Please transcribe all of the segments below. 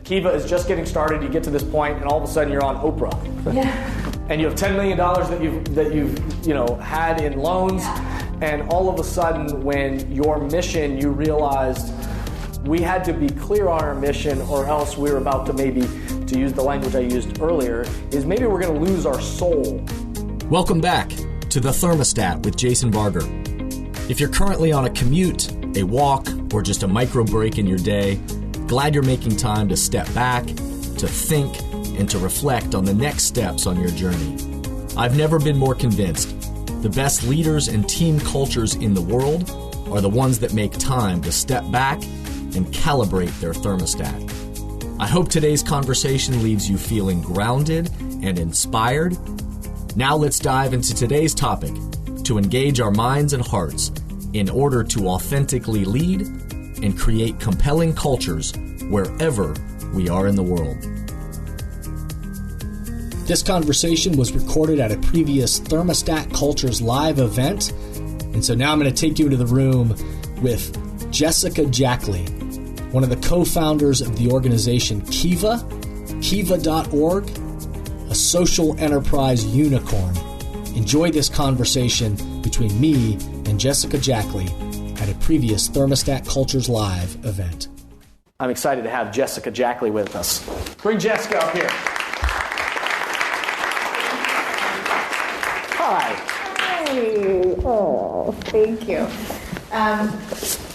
Kiva is just getting started. You get to this point, and all of a sudden you're on Oprah. Yeah. And you have $10 million that you've had in loans, and all of a sudden, when your mission, you realized we had to be clear on our mission, or else we were about to maybe, to use the language I used earlier, is maybe we're going to lose our soul. Welcome back to The Thermostat with Jason Barger. If you're currently on a commute, a walk, or just a micro break in your day, glad you're making time to step back, to think, and to reflect on the next steps on your journey. I've never been more convinced the best leaders and team cultures in the world are the ones that make time to step back and calibrate their thermostat. I hope today's conversation leaves you feeling grounded and inspired. Now let's dive into today's topic to engage our minds and hearts in order to authentically lead and create compelling cultures wherever we are in the world. This conversation was recorded at a previous Thermostat Cultures Live event, and so now I'm going to take you into the room with Jessica Jackley, one of the co-founders of the organization Kiva, kiva.org, a social enterprise unicorn. Enjoy this conversation between me and Jessica Jackley at a previous Thermostat Cultures Live event. I'm excited to have Jessica Jackley with us. Bring Jessica up here. Hi. Hi. Oh, thank you.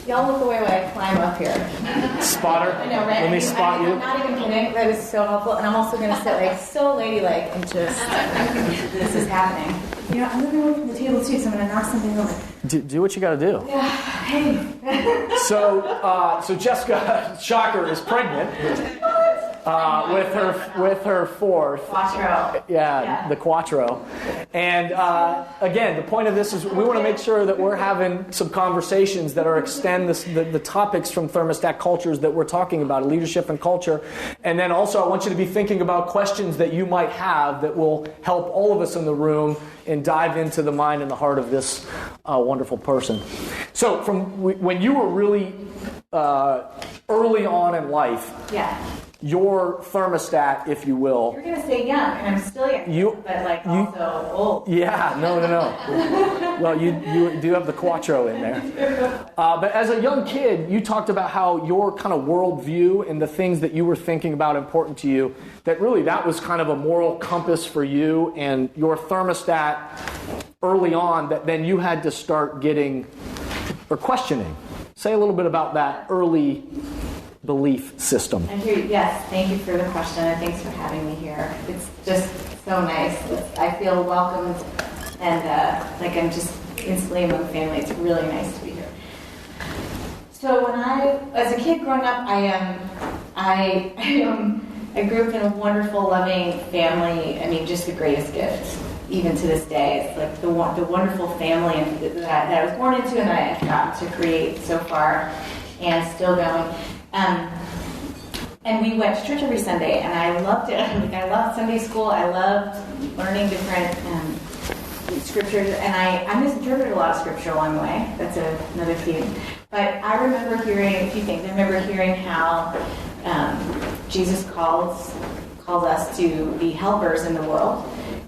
Y'all look away when I climb up here. Spotter. I know, right? Let me spot you. I'm not even kidding. That is so helpful. And I'm also going to sit so ladylike and just, this is happening. I'm moving away from the table too, so I'm going to knock something over. Do what you got to do. Yeah. Hey. So Jessica, shocker, is pregnant with her fourth. Quattro. Yeah, the Quattro. And again, the point of this is we want to make sure that we're having some conversations that are extend the topics from Thermostat Cultures that we're talking about, leadership and culture. And then also I want you to be thinking about questions that you might have that will help all of us in the room and dive into the mind and the heart of this wonderful person. So from when you were really early on in life, your thermostat, if you will. You're going to say young, and I'm still young, but also old. Yeah, no. Well, you do have the Quattro in there. But as a young kid, you talked about how your kind of worldview and the things that you were thinking about important to you, that really that was kind of a moral compass for you and your thermostat early on that then you had to start getting or questioning. Say a little bit about that early belief system. Yes, thank you for the question, and thanks for having me here. It's just so nice. I feel welcomed, and like I'm just instantly among family. It's really nice to be here. So when as a kid growing up, I grew up in a wonderful, loving family. I mean, just the greatest gift, even to this day. It's like the wonderful family that I was born into and that I've gotten to create so far, and still going. And we went to church every Sunday, and I loved it. I loved Sunday school. I loved learning different scriptures, and I misinterpreted a lot of scripture along the way. That's another theme. But I remember hearing a few things. I remember hearing how Jesus calls us to be helpers in the world.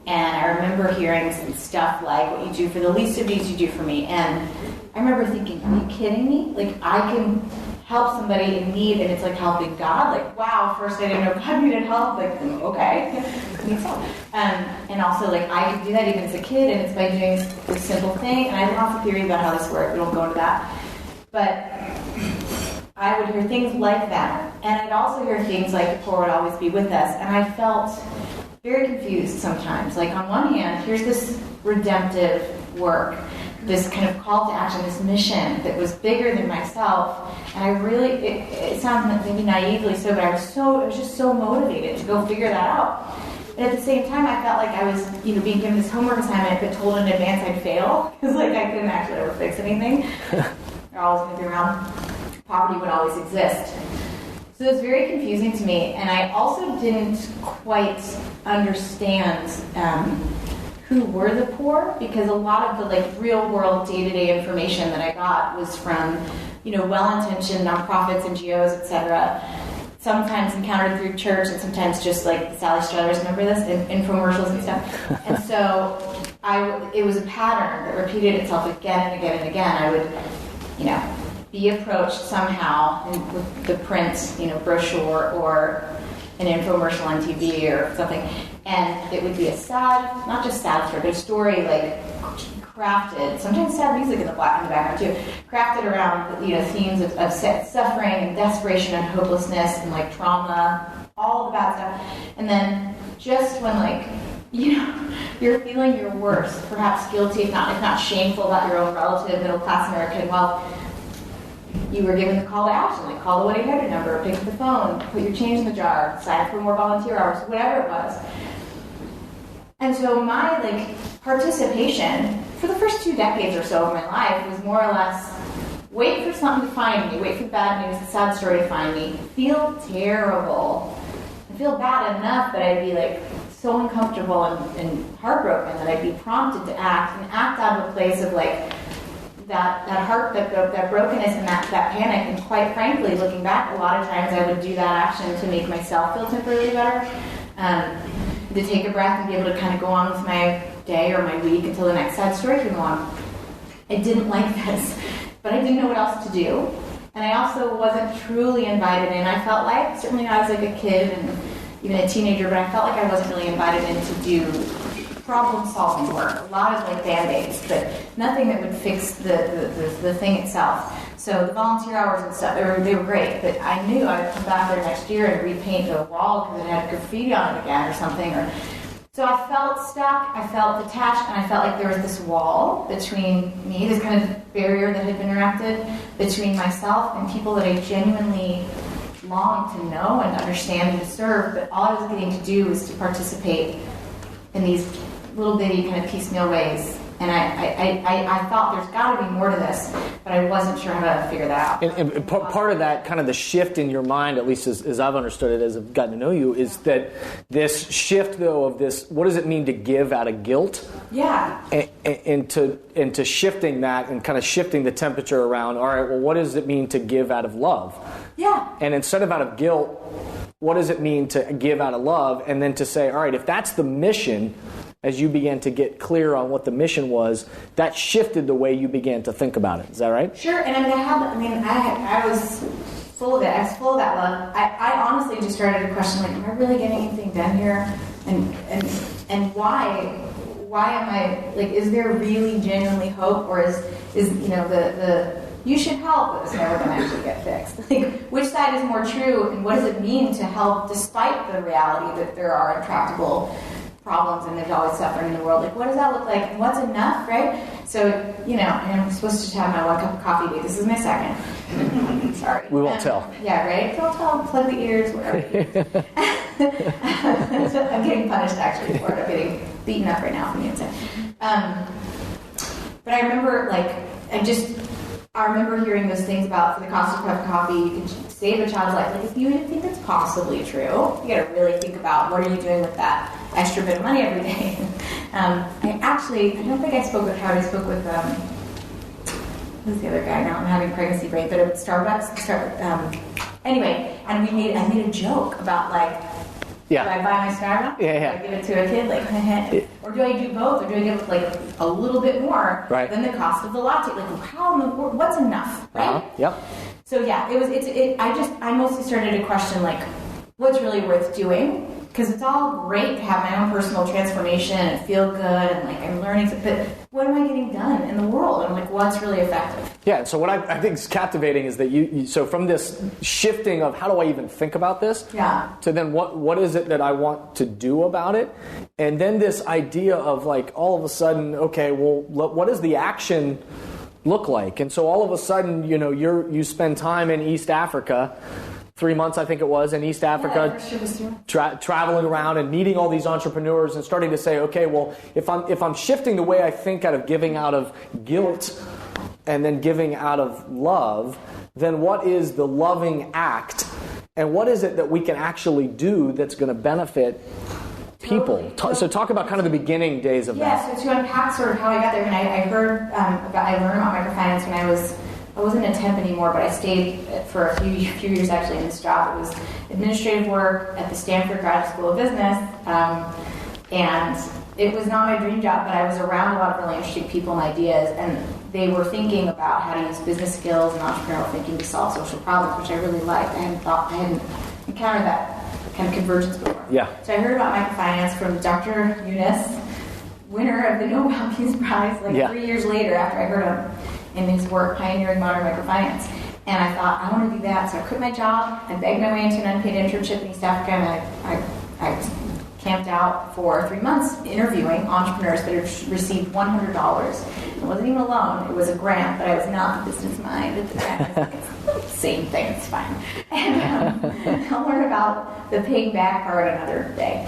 And I remember hearing some stuff like, what you do for the least of these, you do for me. And I remember thinking, are you kidding me? Like, I can help somebody in need, and it's like helping God. Like, wow, first I didn't know God needed help. Like, okay. And also, like, I could do that even as a kid, and it's by doing this simple thing. And I have lots of theory about how this works. We don't go into that. But I would hear things like that. And I'd also hear things like, the poor would always be with us. And I felt very confused sometimes. Like, on one hand, here's this redemptive work, this kind of call to action, this mission that was bigger than myself. And I really, it sounds maybe naively so, but I was just so motivated to go figure that out. And at the same time, I felt like I was, being given this homework assignment, but told in advance I'd fail, because I couldn't actually ever fix anything. They're always going to be around. Poverty would always exist. So it was very confusing to me, and I also didn't quite understand who were the poor, because a lot of the real world day-to-day information that I got was from well-intentioned nonprofits, NGOs, etc., sometimes encountered through church and sometimes just like Sally Struthers, remember this? Infomercials and stuff. And so it was a pattern that repeated itself again and again and again. I would, be approached somehow with the print, brochure or an infomercial on TV or something, and it would be a sad, not just sad story, but a story like crafted, sometimes sad music in the background too, crafted around themes of suffering and desperation and hopelessness and like trauma, all the bad stuff, and then just when you're feeling your worst, perhaps guilty, if not shameful about your own relative, middle class American wealth. You were given the call to action, like call the 1-800 number, pick up the phone, put your change in the jar, sign up for more volunteer hours, whatever it was. And so my participation for the first 2 decades or so of my life was more or less wait for something to find me, wait for the bad news, the sad story to find me, feel terrible, and feel bad enough that I'd be so uncomfortable and heartbroken that I'd be prompted to act out of a place of that heart, that brokenness and that panic. And quite frankly, looking back, a lot of times I would do that action to make myself feel temporarily better, to take a breath and be able to kind of go on with my day or my week until the next sad story came along. I didn't like this, but I didn't know what else to do. And I also wasn't truly invited in. I felt like, certainly not as a kid and even a teenager, but I felt like I wasn't really invited in to do problem-solving work. A lot of Band-Aids, but nothing that would fix the thing itself. So the volunteer hours and stuff, they were great, but I knew I would come back there next year and repaint the wall because it had graffiti on it again or something. So I felt stuck, I felt detached, and I felt like there was this wall between me, this kind of barrier that had been erected between myself and people that I genuinely longed to know and understand and to serve, but all I was getting to do was to participate in these little bitty kind of piecemeal ways. And I thought there's got to be more to this, but I wasn't sure how to figure that out. And part of that, kind of the shift in your mind, at least as I've understood it, as I've gotten to know you, is that this shift, though, of this, what does it mean to give out of guilt? Yeah. Into shifting that and kind of shifting the temperature around, all right, well, what does it mean to give out of love? Yeah. And instead of out of guilt, what does it mean to give out of love? And then to say, all right, if that's the mission, as you began to get clear on what the mission was, that shifted the way you began to think about it. Is that right? Sure. And I was full of it. I was full of that love. I honestly just started to question, am I really getting anything done here? And why? Why am I, is there really genuinely hope, or is the you should help, but it's never going to actually get fixed? Which side is more true, and what does it mean to help despite the reality that there are intractable problems and there's always suffering in the world? What does that look like, and what's enough, right? So, and I'm supposed to have my 1 cup of coffee, but this is my second. Sorry. We won't tell. Yeah, right? Don't tell, plug the ears, whatever. I'm getting punished, actually, for it. I'm getting beaten up right now from the inside. But I remember, I remember hearing those things about, for the cost of a cup of coffee, you can save a child's life. If you think that's possibly true, you got to really think about what are you doing with that extra bit of money every day. I don't think I spoke with Howard. I spoke with who's the other guy now? I'm having pregnancy brain, but at Starbucks. Anyway, and I made a joke about do I buy my Starbucks? Yeah. Do I give it to a kid? Or do I do both? Or do I give a little bit more than the cost of the latte? How in the world? What's enough? Right? Uh-huh. Yep. So yeah, I mostly started to question what's really worth doing, because it's all great to have my own personal transformation and feel good and I'm learning, but what am I getting done in the world, and what's really effective? Yeah. And so what I think is captivating is that you so from this shifting of how do I even think about this, to then what is it that I want to do about it, and then this idea of all of a sudden, okay, well, what does the action look like? And so all of a sudden, you spend time in East Africa. 3 months, I think it was, in East Africa, traveling around and meeting all these entrepreneurs and starting to say, okay, well, if I'm shifting the way I think out of giving out of guilt and then giving out of love, then what is the loving act, and what is it that we can actually do that's going to benefit people? So talk about kind of the beginning days of that. Yeah, so to unpack sort of how I got there, and I learned about microfinance when I was I wasn't a temp anymore, but I stayed for a few years actually in this job. It was administrative work at the Stanford Graduate School of Business, and it was not my dream job, but I was around a lot of really interesting people and ideas, and they were thinking about how to use business skills and entrepreneurial thinking to solve social problems, which I really liked. I hadn't encountered that kind of convergence before. Yeah. So I heard about microfinance from Dr. Yunus, winner of the Nobel Peace Prize, 3 years later after I heard him in his work pioneering modern microfinance. And I thought, I want to do that. So I quit my job. I begged my way into an unpaid internship in East Africa, and I camped out for 3 months interviewing entrepreneurs that had received $100. It wasn't even a loan. It was a grant, but I was not the business mind at the time. Same thing, it's fine. And I'll learn about the paying back part another day.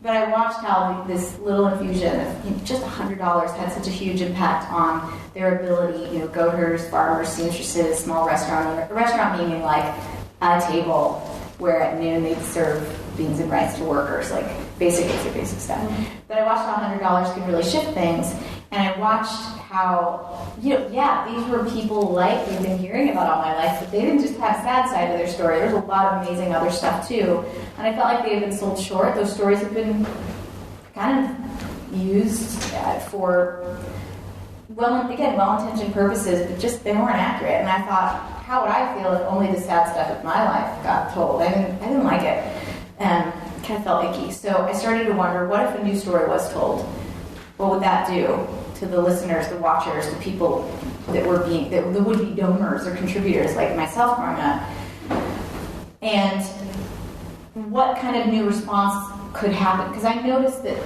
But I watched how this little infusion of just $100 had such a huge impact on their ability, goat herders, farmers, seamstresses, small restaurant meaning like a table where at noon they'd serve beans and rice to workers, like basic stuff. But I watched how $100 could really shift things, and I watched how, these were people like we've been hearing about all my life, but they didn't just have sad side of their story. There's a lot of amazing other stuff too, and I felt like they had been sold short. Those stories have been kind of used for well-intentioned purposes, but just they weren't accurate. And I thought, how would I feel if only the sad stuff of my life got told? I didn't like it, and kind of felt icky. So I started to wonder, what if a new story was told? What would that do to the listeners, the watchers, the people that the would-be donors or contributors like myself growing up? And what kind of new response could happen? Because I noticed that,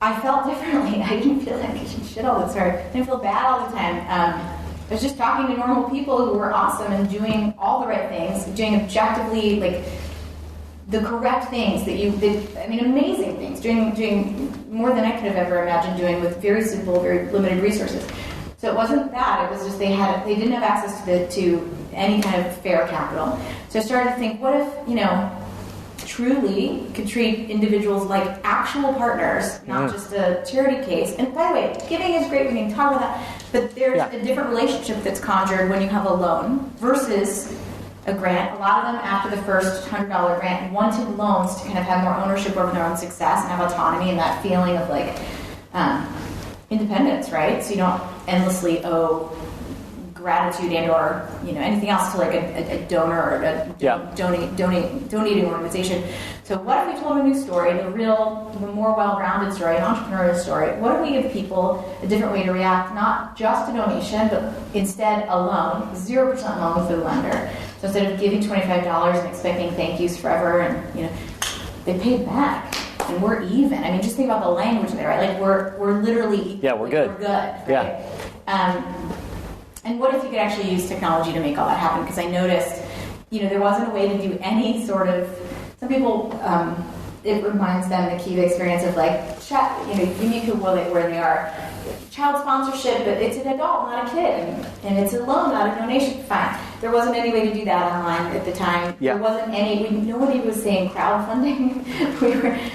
I felt differently. I didn't feel like I should shit all the time. I didn't feel bad all the time. I was just talking to normal people who were awesome and doing all the right things, doing objectively, the correct things amazing things, doing more than I could have ever imagined doing with very simple, very limited resources. So it wasn't that, it was just they didn't have access to any kind of fair capital. So I started to think, what if, truly could treat individuals like actual partners, not just a charity case. And by the way, giving is great, we can talk about that, but there's a different relationship that's conjured when you have a loan versus a grant. A lot of them, after the first $100 grant, wanted loans to kind of have more ownership over their own success and have autonomy and that feeling of independence, right? So you don't endlessly owe gratitude and or anything else to a donor or a donating organization. So what if we told a new story, the more well-rounded story, an entrepreneurial story? What if we give people a different way to react, not just a donation, but instead a loan, 0% loan with the lender. So instead of giving $25 and expecting thank yous forever, and they paid back. And we're even. Just think about the language there, right? We're literally we're good. We're good, right? And what if you could actually use technology to make all that happen? Because I noticed, there wasn't a way to do any sort of. Some people, it reminds them the Kiva experience of you meet people where they are child sponsorship, but it's an adult, not a kid, and it's a loan, not a donation. Fine. There wasn't any way to do that online at the time. Yeah. There wasn't nobody was saying crowdfunding.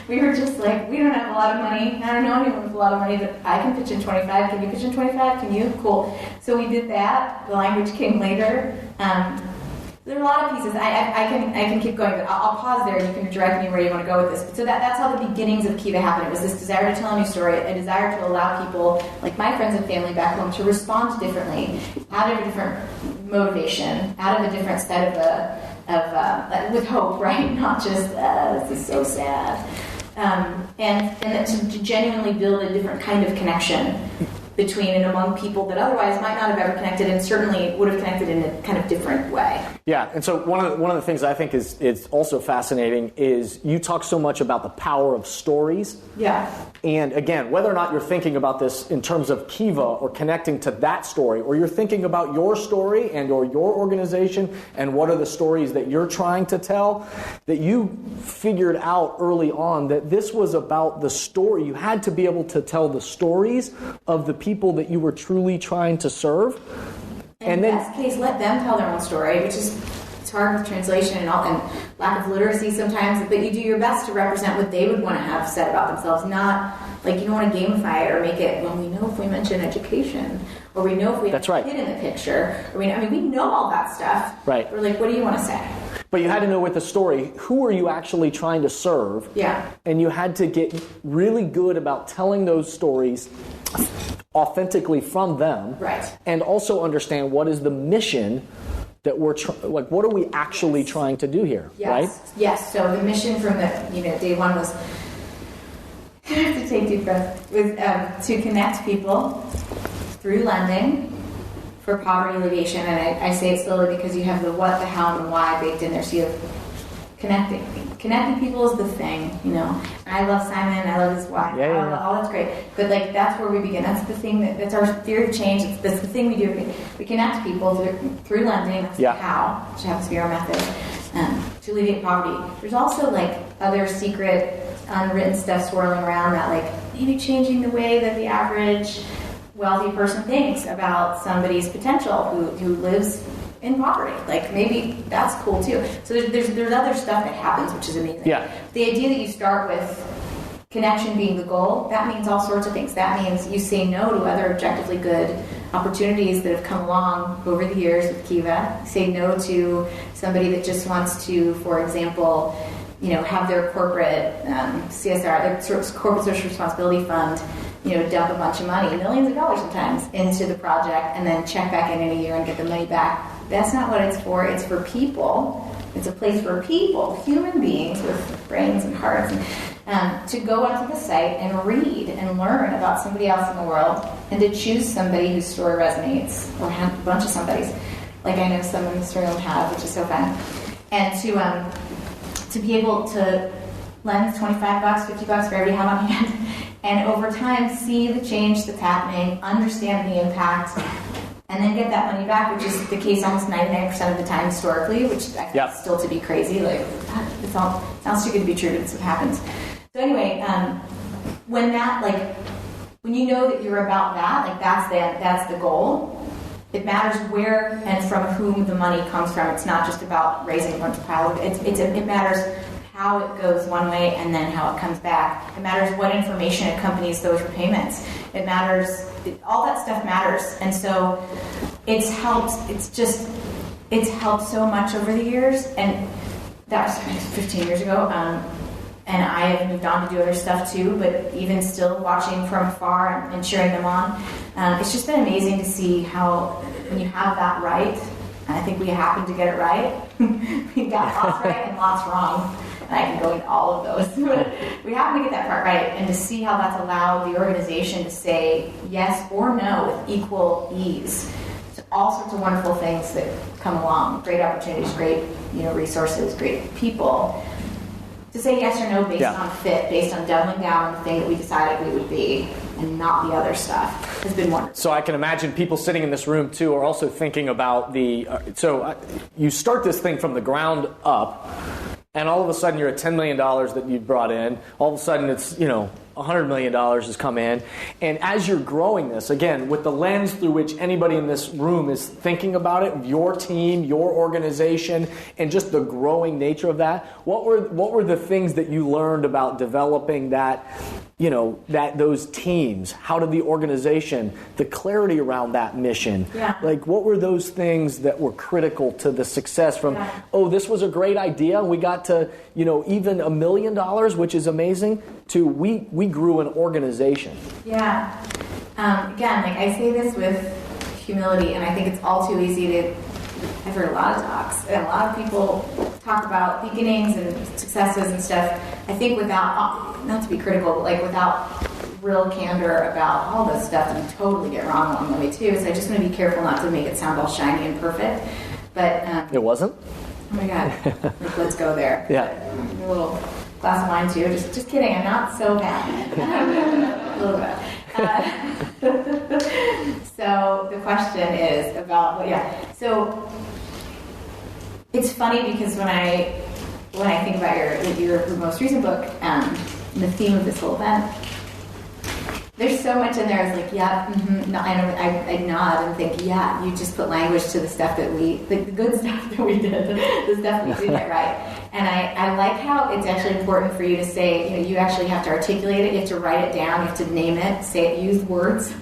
we were just we don't have a lot of money. I don't know anyone with a lot of money, but I can pitch in 25. Can you pitch in 25? Can you? Cool. So we did that. The language came later. There are a lot of pieces. I can keep going, but I'll pause there and you can direct me where you want to go with this. So that's how the beginnings of Kiva happened. It was this desire to tell a new story, a desire to allow people, like my friends and family back home, to respond differently, out of a different motivation, out of a different set of with hope, right? Not just, this is so sad. And to genuinely build a different kind of connection between and among people that otherwise might not have ever connected, and certainly would have connected in a kind of different way. Yeah, and so one of the things I think is also fascinating is you talk so much about the power of stories. Yeah. And again, whether or not you're thinking about this in terms of Kiva or connecting to that story, or you're thinking about your story and or your organization and what are the stories that you're trying to tell, that you figured out early on that this was about the story. You had to be able to tell the stories of the people that you were truly trying to serve. In the best case, let them tell their own story, which is it's hard with translation and lack of literacy sometimes, but you do your best to represent what they would want to have said about themselves, not you don't want to gamify it or make it, well, we know if we mention education or we know if we have That's right. a kid in the picture, or we know all that stuff. Right. We're like, what do you want to say? But you had to know with the story, who are you actually trying to serve? Yeah. And you had to get really good about telling those stories authentically from them. Right. And also understand what is the mission that we're what are we actually trying to do here, Yes. right? Yes. So the mission from the day one was I have to take deep breaths. Was to connect people through lending for poverty alleviation, and I say it slowly because you have the what, the how, and the why baked in there. So you have connecting people is the thing, And I love Simon. I love his why. Yeah. All that's great, but that's where we begin. That's the thing. That's our theory of change. That's the thing we do. We connect people through lending. That's the how, which happens to be our method, to alleviate poverty. There's also other secret, unwritten stuff swirling around that, maybe changing the way that the average wealthy person thinks about somebody's potential who lives in poverty. Maybe that's cool too. So there's other stuff that happens, which is amazing. Yeah. The idea that you start with connection being the goal, that means all sorts of things. That means you say no to other objectively good opportunities that have come along over the years with Kiva. Say no to somebody that just wants to, for example, have their corporate CSR, their sort of corporate social responsibility fund, dump a bunch of money, millions of dollars sometimes, into the project and then check back in a year and get the money back. That's not what it's for. It's for people. It's a place for people, human beings with brains and hearts, to go onto the site and read and learn about somebody else in the world and to choose somebody whose story resonates, or have a bunch of somebody's, like I know some in this room have, which is so fun. And to be able to lend $25, $50, whatever you have on hand, and over time see the change that's happening, understand the impact, and then get that money back, which is the case almost 99% of the time historically, which I think is still to be crazy. It sounds too good to be true, but it's what happens. So anyway, when you know that you're about that, that's the goal. It matters where and from whom the money comes from. It's not just about raising a bunch of pile. It matters how it goes one way and then how it comes back. It matters what information accompanies those repayments. It matters. All that stuff matters. And so it's helped. It's helped so much over the years. And that was 15 years ago. And I have moved on to do other stuff too, but even still watching from afar and cheering them on. It's just been amazing to see how, when you have that right, and I think we happen to get it right, we got lots right and lots wrong, and I can go into all of those. We happen to get that part right, and to see how that's allowed the organization to say yes or no with equal ease to all sorts of wonderful things that come along, great opportunities, great resources, great people. To say yes or no based on fit, based on doubling down on the thing that we decided we would be, and not the other stuff, has been wonderful. So I can imagine people sitting in this room too are also thinking about you start this thing from the ground up, and all of a sudden you're at $10 million that you brought in. All of a sudden it's $100 million has come in. And as you're growing this, again, with the lens through which anybody in this room is thinking about it, your team, your organization, and just the growing nature of that, what were the things that you learned about developing that, those teams? How did the organization, the clarity around that mission? Yeah. What were those things that were critical to the success from, this was a great idea, we got to, even $1 million, which is amazing, to we grew an organization. Yeah. Again, I say this with humility, and I think it's all too easy to. I've heard a lot of talks, and a lot of people talk about beginnings and successes and stuff. I think without, not to be critical, but without real candor about all this stuff that you totally get wrong along the way too. So I just want to be careful not to make it sound all shiny and perfect. But it wasn't. Oh my God! Let's go there. Yeah. A little glass of wine too. Just kidding. I'm not so bad. A little bit. So the question is about So it's funny because when I think about your most recent book, and the theme of this whole event, There's so much in there. It's like, yeah, mm-hmm. No, I nod and think, yeah, you just put language to the stuff that the good stuff that we did, the stuff we did it right. And I like how it's actually important for you to say, you actually have to articulate it, you have to write it down, you have to name it, say it, use words.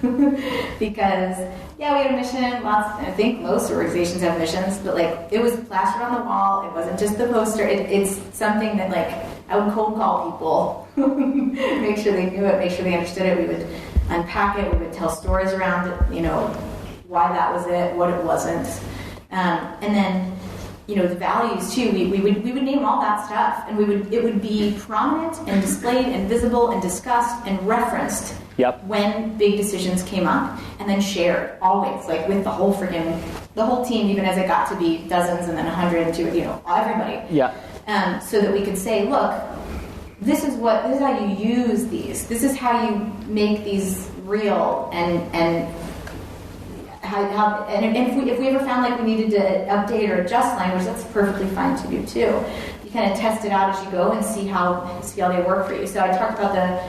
Because, yeah, we had a mission, I think most organizations have missions, but it was plastered on the wall, it wasn't just the poster, it's something that I would cold call people, make sure they knew it, make sure they understood it, we would unpack it, we would tell stories around it, why that was it, what it wasn't. And then, the values too, we would name all that stuff, and it would be prominent and displayed and visible and discussed and referenced when big decisions came up, and then shared always, with the whole team, even as it got to be dozens and then 100 to everybody. Yeah. So that we could say, look, this is how you use these. This is how you make these real, and if we ever found we needed to update or adjust language, that's perfectly fine to do too. You kind of test it out as you go and see how they work for you. So I talked about the.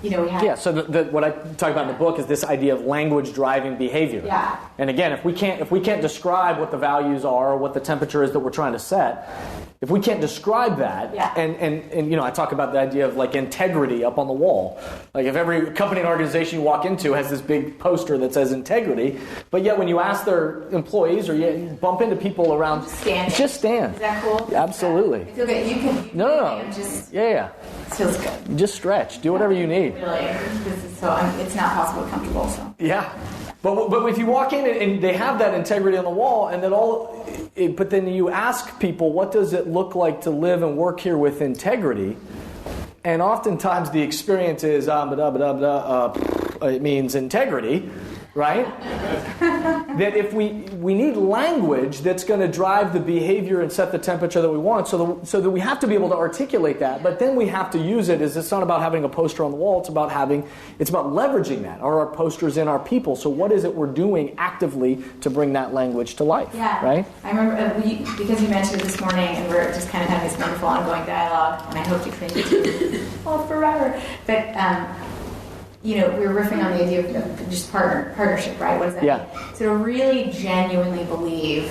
We have... So what I talk about in the book is this idea of language driving behavior. Yeah. And again, if we can't describe what the values are or what the temperature is that we're trying to set, if we can't describe that, and I talk about the idea of integrity up on the wall. If every company and organization you walk into has this big poster that says integrity, but yet when you ask their employees or you bump into people around, just stand. Is that cool? Absolutely. I feel good. You can. No. It feels good. Just stretch. Do whatever you need. Really, this is it's not possibly comfortable. So. Yeah. But if you walk in and they have that integrity on the wall, and but then you ask people, what does it look like to live and work here with integrity? And oftentimes the experience is it means integrity, right? That if we need language that's going to drive the behavior and set the temperature that we want, so that we have to be able to articulate that, but then we have to use it. It's not about having a poster on the wall, it's about leveraging that. Are our posters in our people? So what is it we're doing actively to bring that language to life? Yeah. Right? I remember, because you mentioned it this morning, and we're just kind of having this wonderful ongoing dialogue, and I hope you continue to forever. But we were riffing on the idea of just partnership, right? What does that mean? So to really genuinely believe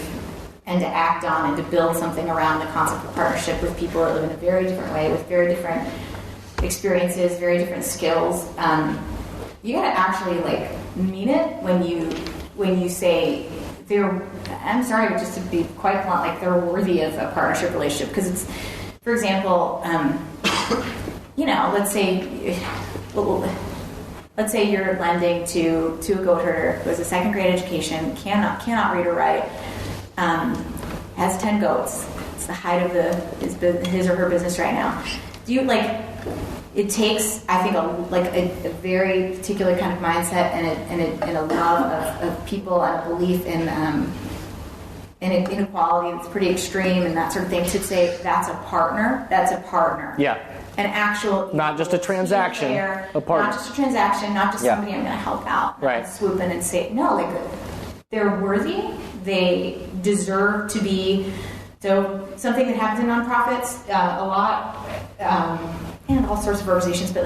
and to act on and to build something around the concept of partnership with people that live in a very different way, with very different experiences, very different skills, you gotta actually mean it when you say I'm sorry, but just to be quite blunt, they're worthy of a partnership relationship. Because it's, for example, let's say you're lending to a goat herder who has a second grade education, cannot read or write, has 10 goats. It's the height of his or her business right now. Do you it takes, I think, a very particular kind of mindset and a love of people and a belief in inequality that's pretty extreme and that sort of thing to say that's a partner. That's a partner. Yeah. An actual, not just a transaction, a partner. Not just a transaction, not just somebody I'm going to help out. Right. Swoop in and say, no, they're worthy. They deserve to be. So something that happens in nonprofits a lot, and all sorts of organizations, but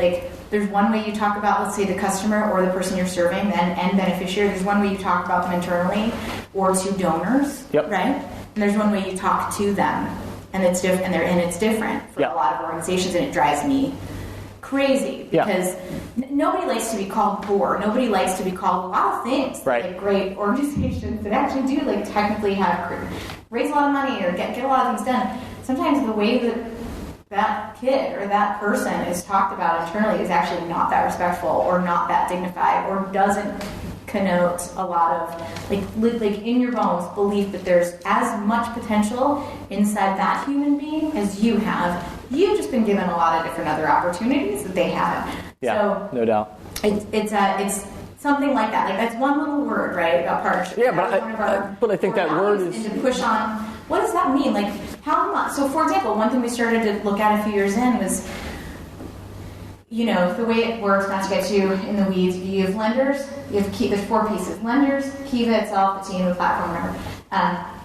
there's one way you talk about, let's say, the customer or the person you're serving, then end beneficiary. There's one way you talk about them internally or to donors, right? And there's one way you talk to them. And it's different, and it's different for a lot of organizations, and it drives me crazy because nobody likes to be called poor. Nobody likes to be called a lot of things. Right. Great organizations that actually do technically raise a lot of money or get a lot of things done. Sometimes the way that kid or that person is talked about internally is actually not that respectful or not that dignified or doesn't connote a lot of in your bones belief that there's as much potential inside that human being as you have. You've just been given a lot of different other opportunities that they haven't. Yeah, so no doubt. It's something like that. That's one little word, right, about partnership. Yeah, but I think that word is... And to push on, what does that mean? How much? So, for example, one thing we started to look at a few years in was, the way it works, not to get too in the weeds, you have lenders, you have there's 4 pieces. Lenders, Kiva itself, the team, the platform, whatever.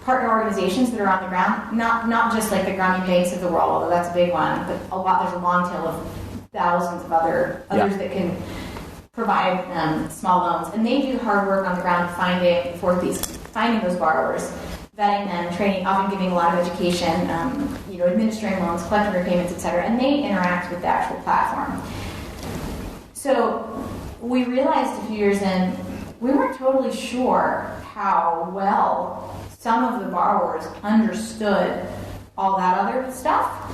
Partner organizations that are on the ground, not just the Grammy Banks of the world, although that's a big one, but there's a long tail of thousands of others that can provide small loans, and they do hard work on the ground finding those borrowers, vetting them, training, often giving a lot of education, administering loans, collecting repayments, etc. And they interact with the actual platform. So we realized a few years in, we weren't totally sure how well some of the borrowers understood all that other stuff.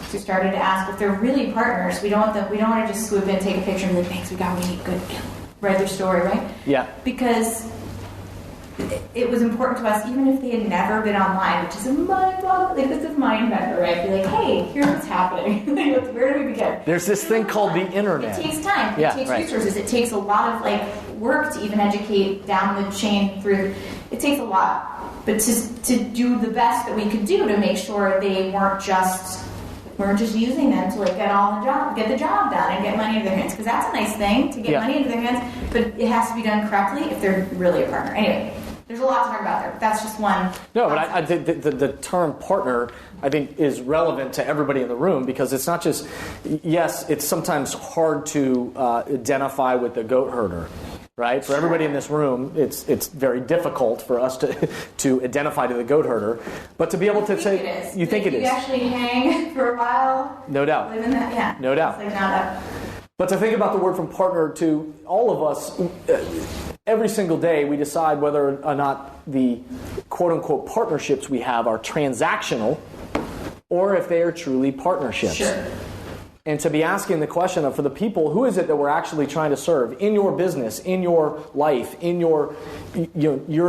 So we started to ask if they're really partners. We don't want to just swoop in, take a picture, and be like, thanks, we need good, read their story, right? Yeah. Because it was important to us, even if they had never been online, which is a mind-boggling, this is mind-bender, right? Be like, hey, here's what's happening. Where do we begin? There's this thing called the internet. It takes time. It takes resources. It takes a lot of work to even educate down the chain through. It takes a lot, but to do the best that we could do to make sure they weren't just using them to get the job done and get money into their hands, because that's a nice thing to get money into their hands, but it has to be done correctly if they're really a partner. Anyway. There's a lot to talk about there. That's just one. No, but I think the term partner, I think, is relevant to everybody in the room, because it's not just, yes, it's sometimes hard to identify with the goat herder, right? For everybody in this room, it's very difficult for us to identify to the goat herder, but to be able to say, you think it is. You actually hang for a while. No doubt. Live in that, yeah. No doubt. It's not that. But to think about the word from partner, to all of us, every single day we decide whether or not the quote-unquote partnerships we have are transactional or if they are truly partnerships. Sure. And to be asking the question of, for the people, who is it that we're actually trying to serve in your business, in your life, in your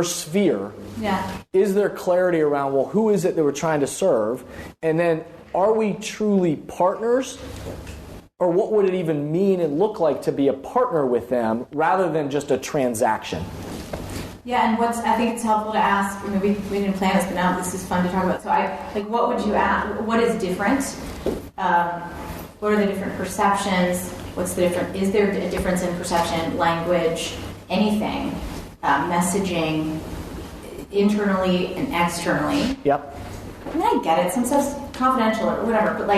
sphere? Yeah. Is there clarity around, well, who is it that we're trying to serve? And then, are we truly partners? Or what would it even mean and look like to be a partner with them rather than just a transaction? Yeah, and I think it's helpful to ask, we didn't plan this, but now this is fun to talk about. So what would you ask? What is different? What are the different perceptions? What's the different? Is there a difference in perception, language, anything, messaging, internally and externally? Yep. I mean, I get it. Some stuff's confidential or whatever, but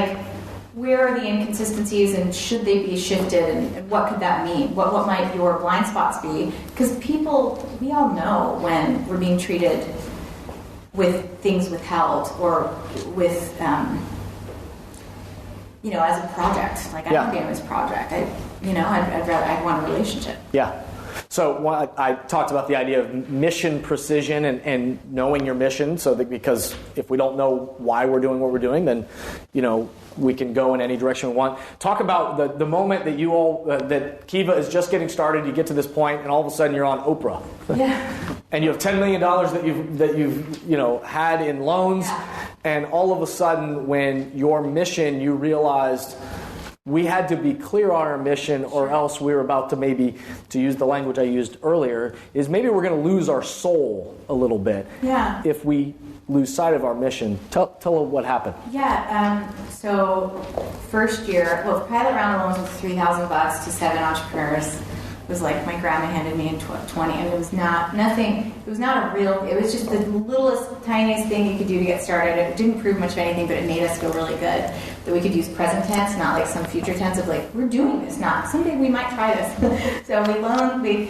where are the inconsistencies and should they be shifted, and what could that mean? What might your blind spots be? Because we all know when we're being treated with things withheld or with, as a project. I don't get this project. I'd want a relationship. Yeah. So I talked about the idea of mission precision and knowing your mission, so that, because if we don't know why we're doing what we're doing, then we can go in any direction we want. Talk about the moment that you all that Kiva is just getting started. You get to this point, and all of a sudden you're on Oprah. Yeah. And you have $10 million that you've had in loans, and all of a sudden, when your mission, you realized, we had to be clear on our mission, or else we were about to, maybe, to use the language I used earlier, is maybe we're going to lose our soul a little bit. Yeah. If we lose sight of our mission. Tell what happened. Yeah. So first year, the pilot round of loans was $3,000 to 7 entrepreneurs. It was like my grandma handed me in 20, and it was nothing. It was not a real. It was just the littlest, tiniest thing you could do to get started. It didn't prove much of anything, but it made us feel really good that we could use present tense, not like some future tense of we're doing this. Not someday we might try this. So we loaned. We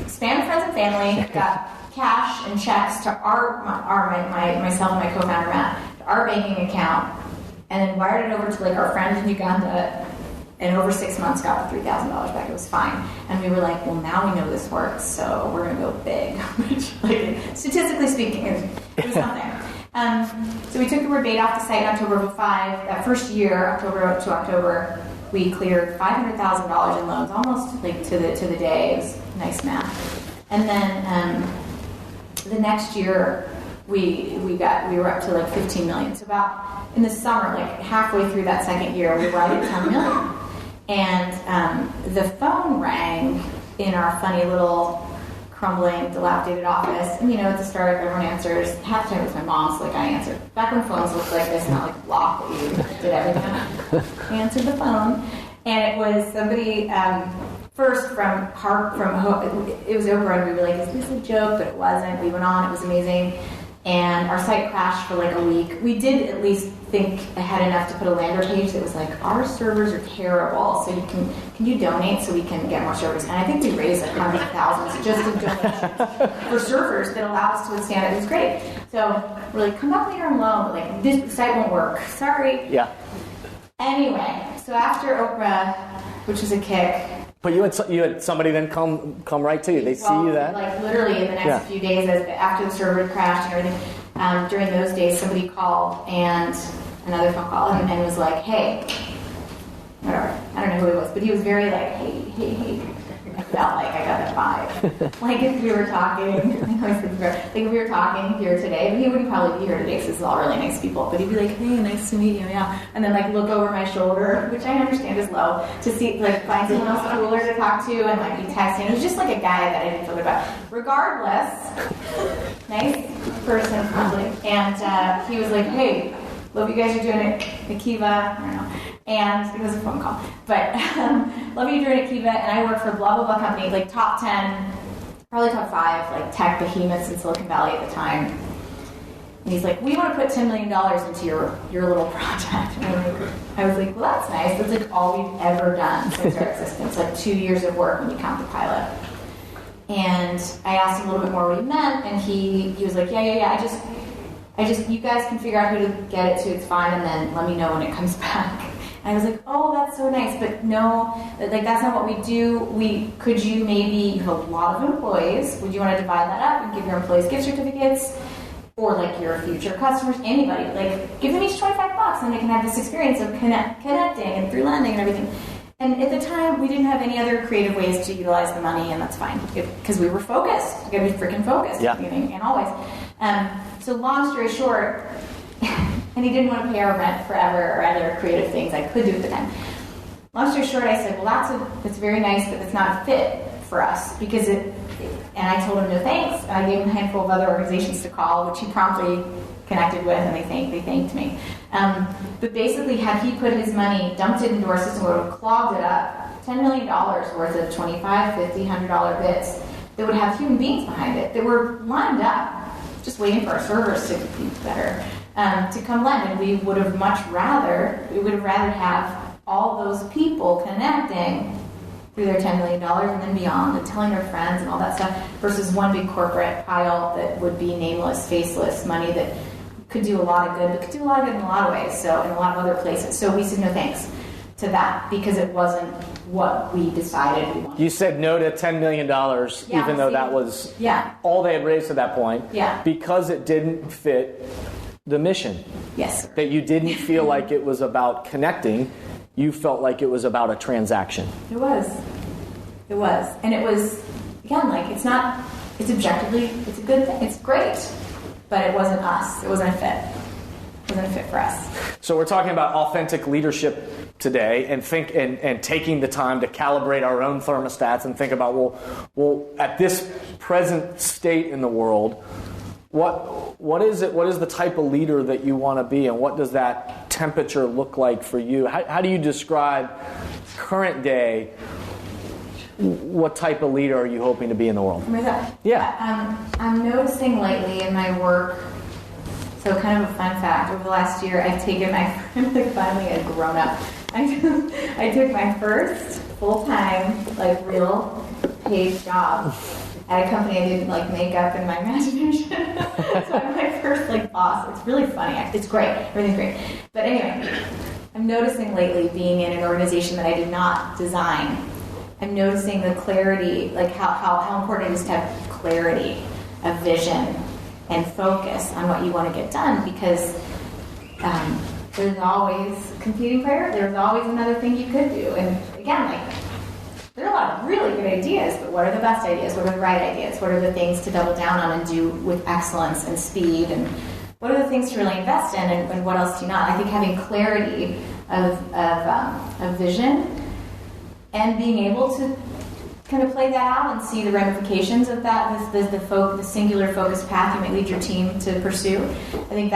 spanned friends and family, got cash and checks to myself and my co-founder Matt, to our banking account, and then wired it over to our friend in Uganda. And over 6 months, got the $3,000 back. It was fine. And we were like, well, now we know this works, so we're going to go big. Which, statistically speaking, it was something. So we took the word bait off the site in October of 2005. That first year, October to October, we cleared $500,000 in loans, almost to the day. It was nice math. And then the next year, we were up to 15 million. So about in the summer, halfway through that second year, we were at 10 million. And the phone rang in our funny little crumbling, dilapidated office. And at the start, everyone answers. Half the time it was my mom, so I answered. Back when phones looked like this, not like a lock that you did everything on. I answered the phone, and it was somebody first it was Oprah, and we were like, is this a joke? But it wasn't. We went on. It was amazing. and our site crashed for like a week. We did at least think ahead enough to put a landing page that was like, our servers are terrible, so can you donate so we can get more servers? And I think we raised like hundreds of thousands just in donations for servers that allow us to withstand it. It was great. So we're like, come back later and loan, but like this site won't work. Sorry. Yeah. Anyway, so after Oprah, which was a kick. But you had somebody then come right to you. They see you that? Like literally in the next few days, after the server crashed and everything, during those days, somebody called and another phone call and was like, hey, whatever. I don't know who it was, but he was very like, hey. I felt like I got that vibe. Like if we were talking, like if we were talking here today, but he wouldn't probably be here today because this is all really nice people. But he'd be like, hey, nice to meet you, yeah. And then like look over my shoulder, which I understand is low, to see like find someone else cooler to talk to and like be texting. It was just like a guy that I didn't feel good about. Regardless, nice person probably. And he was like, hey, love you guys are doing it at Kiva. I don't know. And it was a phone call. But love you doing it at Kiva. And I work for blah, blah, blah company, like top 10, probably top 5, like tech behemoths in Silicon Valley at the time. And he's like, we want to put $10 million into your little project. And I was like, well, that's nice. That's like all we've ever done since our existence. Like 2 years of work when you count the pilot. And I asked him a little bit more what he meant. And he was like, yeah. I just, you guys can figure out who to get it to, it's fine, and then let me know when it comes back. And I was like, oh, that's so nice, but no, like that's not what we do. Could you maybe, you have a lot of employees, would you want to divide that up and give your employees gift certificates? Or like your future customers, anybody, like give them each $25 and they can have this experience of connecting and through lending and everything. And at the time, we didn't have any other creative ways to utilize the money, and that's fine, because we were focused. You gotta be freaking focused at the beginning and always. So long story short, and he didn't want to pay our rent forever or other creative things I could do at the time. Long story short, I said, well, that's very nice, but it's not a fit for us, because and I told him no thanks, and I gave him a handful of other organizations to call, which he promptly connected with, and they thanked me. But basically, had he put his money, dumped it into our system, would have clogged it up, $10 million worth of $25, $50, $100 bits that would have human beings behind it that were lined up, just waiting for our servers to be better, to come lend. And we would have rather have all those people connecting through their $10 million and then beyond, and telling their friends and all that stuff, versus one big corporate pile that would be nameless, faceless money that could do a lot of good, but could do a lot of good in a lot of ways, so in a lot of other places. So we said no thanks to that, because it wasn't what we decided we wanted. You said no to $10 million, even though that was all they had raised at that point, because it didn't fit the mission. Yes, sir. That you didn't feel like it was about connecting, you felt like it was about a transaction. It was. And it was, again, like, it's objectively, it's a good thing, it's great, but it wasn't us. It wasn't a fit. It wasn't a fit for us. So we're talking about authentic leadership today, and taking the time to calibrate our own thermostats and think about, well, at this present state in the world, what is the type of leader that you want to be, and what does that temperature look like for you? How do you describe current day? What type of leader are you hoping to be in the world? Yeah. I'm noticing lately in my work, so kind of a fun fact, over the last year I've taken I'm finally a grown up. I took my first full-time, like real paid job at a company I didn't like make up in my imagination. So I'm my first like boss. It's really funny. It's great. Everything's great. But anyway, I'm noticing lately, being in an organization that I did not design, I'm noticing the clarity, like how important it is to have clarity of vision and focus on what you want to get done, because there's always competing priorities. There's always another thing you could do. And again, like, there are a lot of really good ideas, but what are the best ideas? What are the right ideas? What are the things to double down on and do with excellence and speed? And what are the things to really invest in, and what else do you not? I think having clarity of vision and being able to kind of play that out and see the ramifications of that, the singular focused path you might lead your team to pursue. I think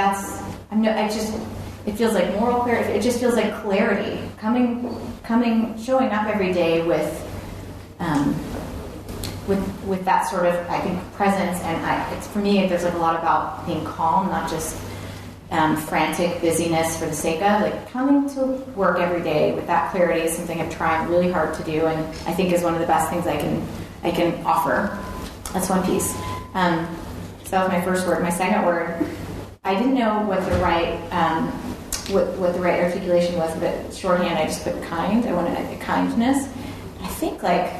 it feels like moral clarity. It just feels like clarity showing up every day with with that sort of, I think, presence. And it's, for me, there's like a lot about being calm, not just frantic busyness for the sake of, like, coming to work every day with that clarity is something I'm trying really hard to do, and I think is one of the best things I can offer. That's one piece. So that was my first word. My second word, I didn't know what the right what the right articulation was, but shorthand I just put kind. I wanted a kindness. I think, like,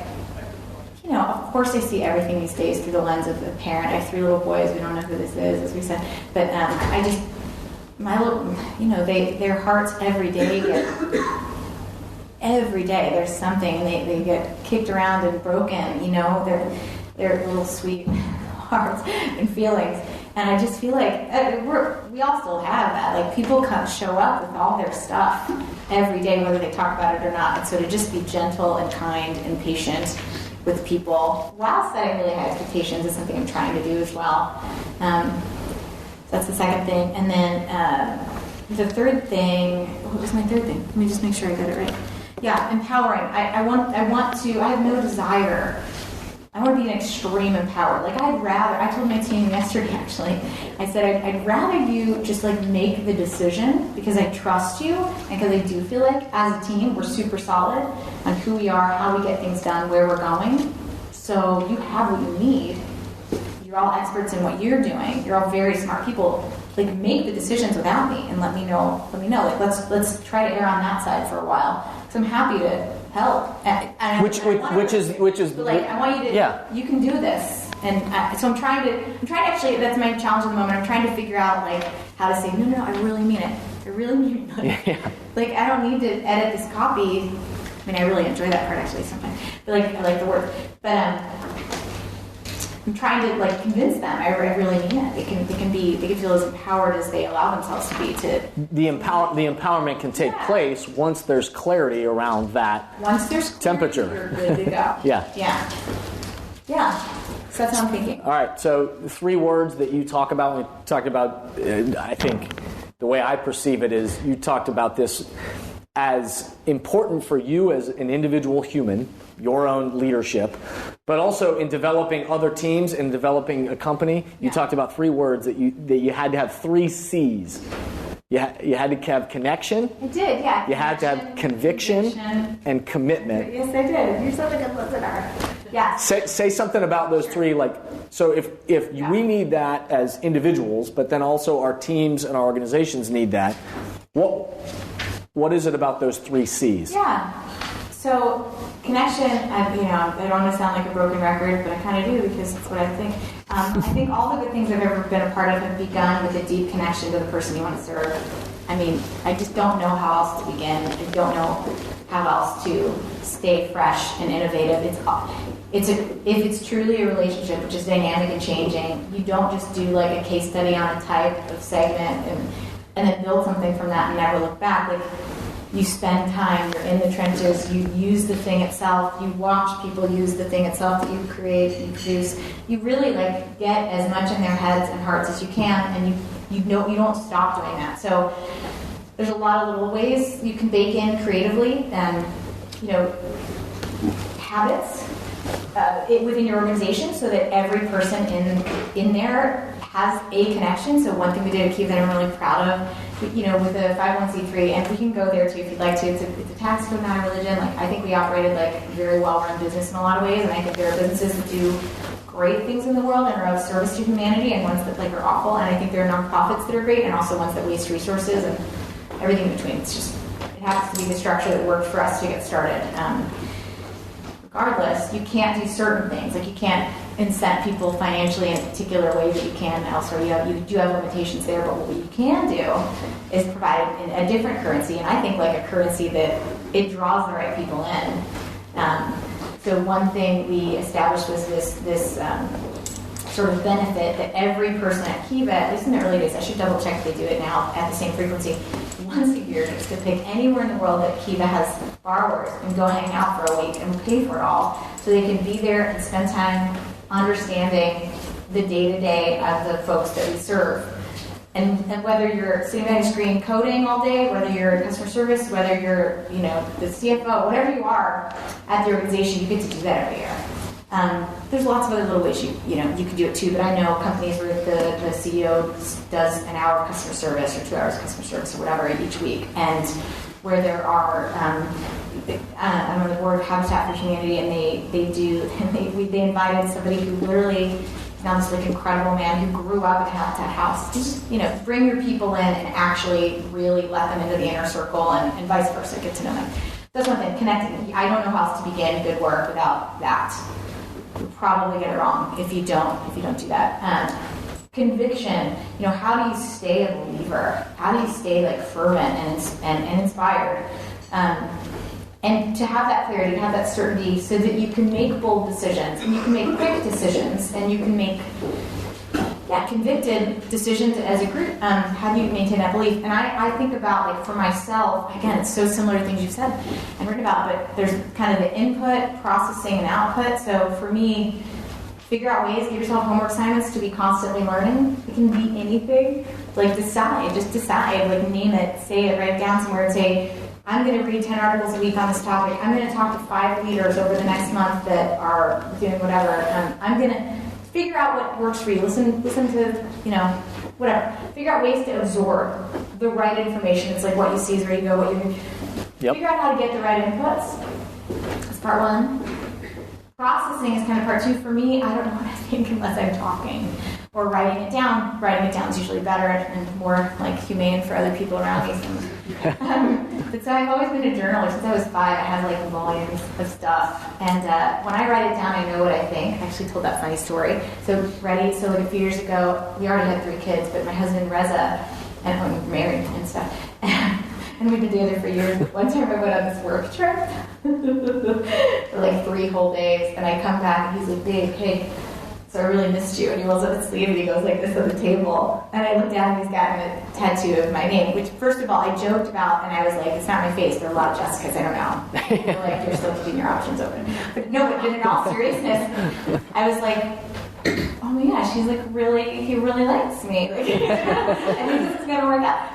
you know, of course I see everything these days through the lens of a parent. I have 3 little boys. We don't know who this is, as we said, but I just, my little, you know, their hearts every day there's something, and they get kicked around and broken, you know, their little sweet hearts and feelings. And I just feel like we all still have that. Like, people show up with all their stuff every day, whether they talk about it or not. And so to just be gentle and kind and patient with people while setting really high expectations is something I'm trying to do as well. That's the second thing. And then the third thing, what was my third thing? Let me just make sure I got it right. Yeah, empowering. I have no desire. I want to be an extreme empowered. Like, I told my team yesterday, actually, I said, I'd rather you just, like, make the decision because I trust you and because I do feel like as a team we're super solid on who we are, how we get things done, where we're going. So you have what you need. You're all experts in what you're doing. You're all very smart people. Like, make the decisions without me and let me know. Like, let's try to err on that side for a while. So I'm happy to help. Which is but, like, I want you to. Yeah. You can do this, and so I'm trying to actually. That's my challenge at the moment. I'm trying to figure out, like, how to say no. I really mean it. I really mean it. Yeah. Like, I don't need to edit this copy. I mean, I really enjoy that part actually sometimes. But, like, I like the work. But I'm trying to, like, convince them I really mean it. They can feel as empowered as they allow themselves to be. The empowerment can take place once there's clarity around that. Once there's clarity, temperature. You're good to go. Yeah. So that's what I'm thinking. All right. So 3 words that you talk about. We talked about. I think the way I perceive it is you talked about this as important for you as an individual human, your own leadership, but also in developing other teams and developing a company. You talked about 3 words that you had to have 3 C's. You had to have connection. I did, yeah. You had to have conviction and commitment. Yes, I did. You're such a good listener. Yeah. Say something about those 3. Like, so if we need that as individuals, but then also our teams and our organizations need that. What is it about those 3 C's? Yeah. So connection, I don't want to sound like a broken record, but I kind of do because it's what I think. I think all the good things I've ever been a part of have begun with a deep connection to the person you want to serve. I mean, I just don't know how else to begin. I don't know how else to stay fresh and innovative. If it's truly a relationship which is dynamic and changing, you don't just do, like, a case study on a type of segment and then build something from that and never look back. Like, you spend time, you're in the trenches, you use the thing itself, you watch people use the thing itself that you create, you produce. You really, like, get as much in their heads and hearts as you can, and you don't stop doing that. So there's a lot of little ways you can bake in creatively, habits within your organization so that every person in there has a connection. So one thing we did at Kiva that I'm really proud of, with the 501c3, and we can go there too if you'd like to. It's a tax code, not a religion. Like, I think we operated like a very well-run business in a lot of ways, and I think there are businesses that do great things in the world and are of service to humanity, and ones that, like, are awful. And I think there are nonprofits that are great, and also ones that waste resources and everything in between. It happens to be the structure that worked for us to get started. Regardless, you can't do certain things. Like, you can't incent people financially in a particular way that you can elsewhere. You do have limitations there, but what you can do is provide a different currency, and I think, like, a currency that it draws the right people in. So one thing we established was this sort of benefit that every person at Kiva, at least in the early days, I should double check if they do it now at the same frequency, once a year, just to pick anywhere in the world that Kiva has borrowers and go hang out for a week and we'll pay for it all, so they can be there and spend time understanding the day-to-day of the folks that we serve. And whether you're sitting behind a screen coding all day, whether you're in customer service, whether you're the CFO, whatever you are at the organization, you get to do that every year. There's lots of other little ways you can do it too, but I know companies where the CEO does an hour of customer service or 2 hours of customer service or whatever each week, and where there are I'm on the board of Habitat for Humanity, and they invited somebody who literally is now this like incredible man who grew up in a Habitat house. Just bring your people in and actually really let them into the inner circle, and vice versa, get to know them. That's one thing, connecting. I don't know how else to begin good work without that. You'll probably get it wrong if you don't do that. Conviction, how do you stay a believer? How do you stay like fervent and inspired? And to have that clarity, to have that certainty, so that you can make bold decisions, and you can make quick decisions, and you can make convicted decisions as a group. How do you maintain that belief? And I think about, like, for myself, again, it's so similar to things you've said and written about, but there's kind of the input, processing, and output. So for me, figure out ways, give yourself homework assignments to be constantly learning. It can be anything. Like, just decide, like, name it, say it, write it down somewhere, and say, I'm going to read 10 articles a week on this topic. I'm going to talk to 5 leaders over the next month that are doing whatever. I'm going to figure out what works for you. Listen to, whatever. Figure out ways to absorb the right information. It's like what you see is where you go, Figure out how to get the right inputs. That's part one. Processing is kind of part two. For me, I don't know what I think unless I'm talking or writing it down. Writing it down is usually better and more like humane for other people around me. But so I've always been a journaler. Since I was 5, I had like volumes of stuff. And when I write it down, I know what I think. I actually told that funny story. So like a few years ago, we already had 3 kids, but my husband Reza, and we were married and stuff. And we've been together for years. One time I went on this work trip for like 3 whole days, and I come back and he's like, babe, hey, so I really missed you. And he rolls up his sleeve and he goes like this at the table. And I look down and he's got a tattoo of my name, which first of all I joked about, and I was like, it's not my face. There are a lot of Jessicas, I don't know. Like, you're still keeping your options open. But in all seriousness, I was like, oh my gosh, he really likes me. Like, I think this is gonna work out.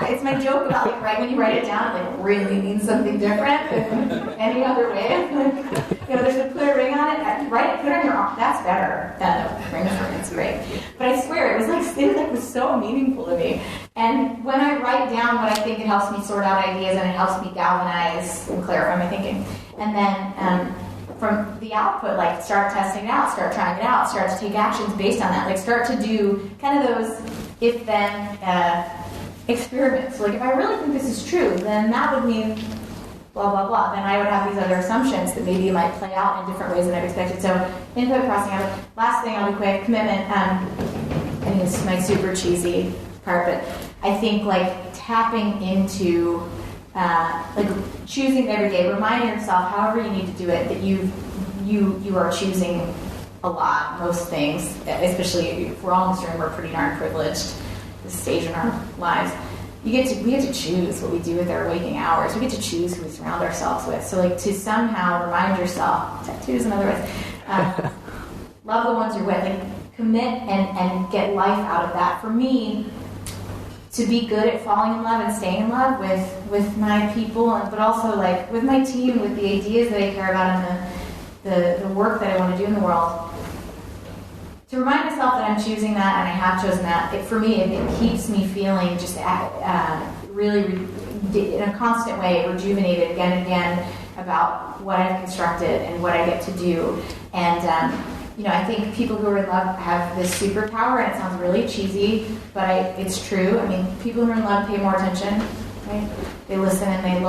It's my joke about like right when you write it down, it like really means something different than any other way. Like, there's a put a ring on it. Put it on your arm. That's better than a ring. It's great. But I swear it was so meaningful to me. And when I write down what I think, it helps me sort out ideas and it helps me galvanize and clarify my thinking. And then from the output, like start testing it out, start trying it out, start to take actions based on that. Like start to do kind of those if-then experiments. Like if I really think this is true, then that would mean blah, blah, blah. Then I would have these other assumptions that maybe might play out in different ways than I've expected. So input, processing, output. Last thing, I'll be quick, commitment. I think this is my super cheesy part, but I think like tapping into like choosing every day, reminding yourself, however you need to do it, that you are choosing a lot, most things, especially if we're all in this room, we're pretty darn privileged this stage in our lives. We get to choose what we do with our waking hours. We get to choose who we surround ourselves with. So like to somehow remind yourself, tattoos and other ways, love the ones you're with, like commit and get life out of that. For me, to be good at falling in love and staying in love with my people, but also like with my team, with the ideas that I care about and the work that I want to do in the world. To remind myself that I'm choosing that and I have chosen that, for me, it keeps me feeling just really, in a constant way, rejuvenated again and again about what I've constructed and what I get to do. And I think people who are in love have this superpower, and it sounds really cheesy, but it's true. I mean, people who are in love pay more attention, right? They listen and they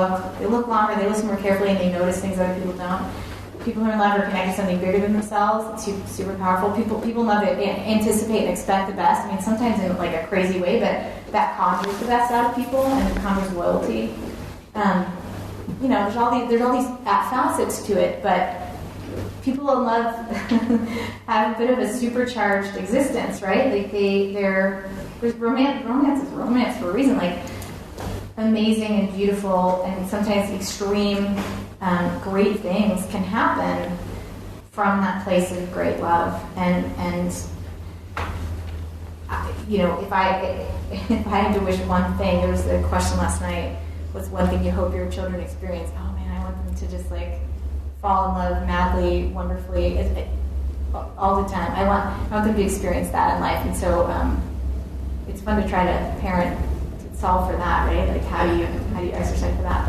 look longer, they listen more carefully, and they notice things other people don't. People who are in love are connected to something bigger than themselves. It's super powerful. People love to anticipate and expect the best. I mean, sometimes in like a crazy way, but that conjures the best out of people and conjures loyalty. There's all these facets to it, but people in love have a bit of a supercharged existence, right? Like there's romance is romance for a reason. Like amazing and beautiful and sometimes extreme, great things can happen from that place of great love. And if I had to wish one thing, there was a question last night. What's one thing you hope your children experience? Oh man, I want them to just like fall in love madly, wonderfully, all the time. I want them to experience that in life, and so it's fun to try to parent, to solve for that, right? Like how do you exercise for that?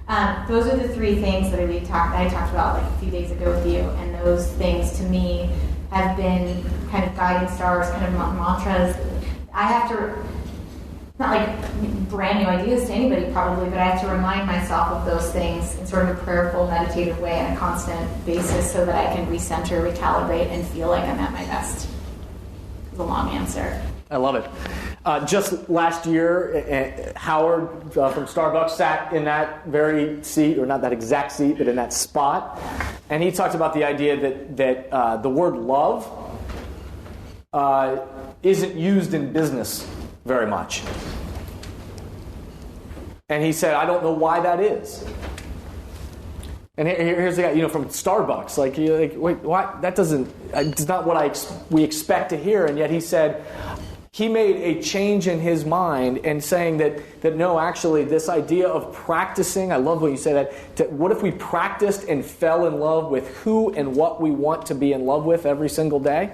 But those are the three things that I talked about like a few days ago with you, and those things to me have been kind of guiding stars, kind of mantras. I have to, not like brand new ideas to anybody probably, but I have to remind myself of those things in sort of a prayerful, meditative way on a constant basis so that I can recenter, recalibrate, and feel like I'm at my best. It's a long answer. I love it. Just last year, Howard from Starbucks sat in that very seat, or not that exact seat, but in that spot, and he talked about the idea that the word love isn't used in business very much. And he said, I don't know why that is. And here's the guy, from Starbucks. Like, wait, what? That it's not what we expect to hear. And yet he said, he made a change in his mind and saying that no, actually, this idea of practicing, I love what you said, that what if we practiced and fell in love with who and what we want to be in love with every single day?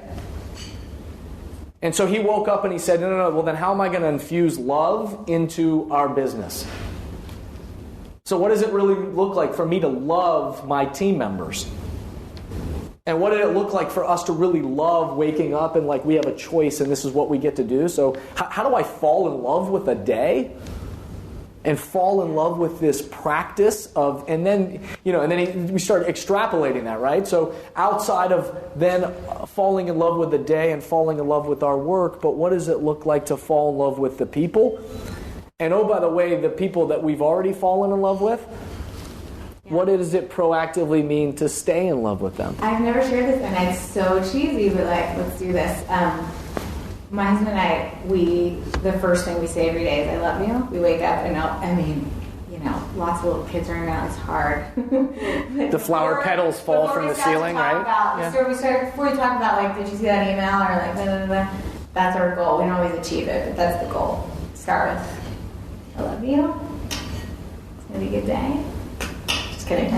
And so he woke up and he said, no, well then how am I going to infuse love into our business? So what does it really look like for me to love my team members? And what did it look like for us to really love waking up and like we have a choice and this is what we get to do? So how do I fall in love with a day? And fall in love with this practice of, and then we start extrapolating that, right? So outside of then falling in love with the day and falling in love with our work, but what does it look like to fall in love with the people? And oh, by the way, the people that we've already fallen in love with, what does it proactively mean to stay in love with them? I've never shared this, and it's so cheesy, but like, let's do this. My husband and I, the first thing we say every day is, I love you. We wake up and lots of little kids running around, it's hard. The flower petals fall from the ceiling, right? Before we talk about, like, did you see that email? Or like, blah, blah, blah, that's our goal. We don't always achieve it, but that's the goal. Start with, I love you. It's going to be a good day. Kidding.